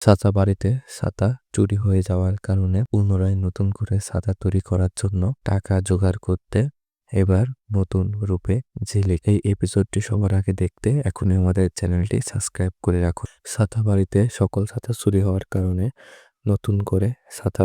ছাতা বাড়িতে ছাতা চুরি হয়ে যাওয়ার কারণে পুনরায় নতুন করে ছাতা তৈরি করার জন্য টাকা জোগাড় করতে এবার নতুন রূপে ঝিলিক। এই এপিসোডটি সবার আগে দেখতে এখনই আমাদের চ্যানেলটি সাবস্ক্রাইব করে রাখুন। ছাতা বাড়িতে সকল ছাতা চুরি হওয়ার কারণে নতুন করে ছাতা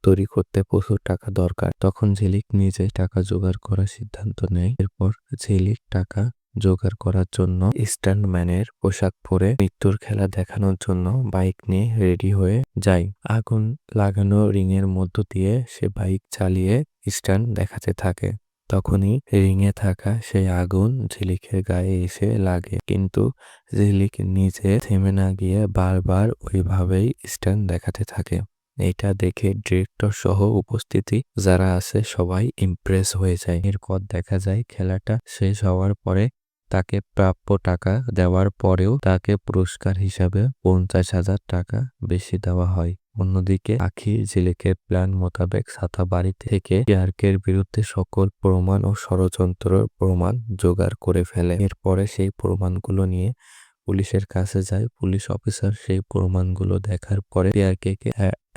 তৈরি করতে প্রচুর টাকা দরকার। তখন ঝিলিক নিজে টাকা জোগাড় করার সিদ্ধান্ত নেয়। এরপর ঝিলিক টাকা জোগাড় করার জন্য স্টান্টম্যানের পোশাক পরে মৃত্যুর খেলা দেখানোর জন্য বাইক নিয়ে রেডি হয়ে যায়। আগুন লাগানো রিংয়ের মধ্য দিয়ে সে বাইক চালিয়ে স্টান্ট দেখাতে থাকে। তখনই রিংয়ে থাকা সেই আগুন ঝিলিকের গায়ে এসে লাগে, কিন্তু ঝিলিক নিজে থেমে না গিয়ে বারবার ওইভাবেই স্টান্ট দেখাতে থাকে। এটা দেখে ডিরেক্টর সহ উপস্থিতি যারা আছে সবাই ইমপ্রেস হয়ে যায়। এরপর দেখা যায় খেলাটা শেষ হওয়ার পরে তাকে প্রাপ্য টাকা দেওয়ার পরেও তাকে পুরস্কার হিসাবে 50,000 টাকা বেশি দেওয়া হয়। অন্যদিকে আখি ঝিলিকের প্ল্যান মোতাবেক ছাতা বাড়ি থেকে ইয়ার্কের বিরুদ্ধে সকল প্রমাণ ও ষড়যন্ত্রের প্রমাণ জোগাড় করে ফেলে। এরপরে সেই প্রমাণগুলো নিয়ে পুলিশের কাছে যায়। পুলিশ অফিসার সেই প্রমাণগুলো দেখার পরে ইয়ার্কে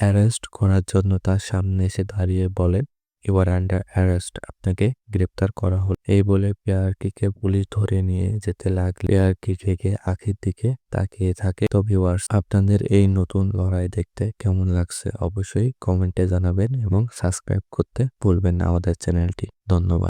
অ্যারেস্ট করার জন্য তার সামনে এসে দাঁড়িয়ে বলেন, ইউ আর আন্ডার অ্যারেস্ট, আপনাকে গ্রেপ্তার করা হলো। এই বলে পিয়ারকিকে পুলিশ ধরে নিয়ে যেতে লাগলে পিয়ারকি থেকে আখির দিকে তাকিয়ে থাকে। তো ভিউয়ার্স, আপনাদের এই নতুন লড়াই দেখতে কেমন লাগছে অবশ্যই কমেন্টে জানাবেন এবং সাবস্ক্রাইব করতে ভুলবেন না আমাদের চ্যানেলটি। ধন্যবাদ।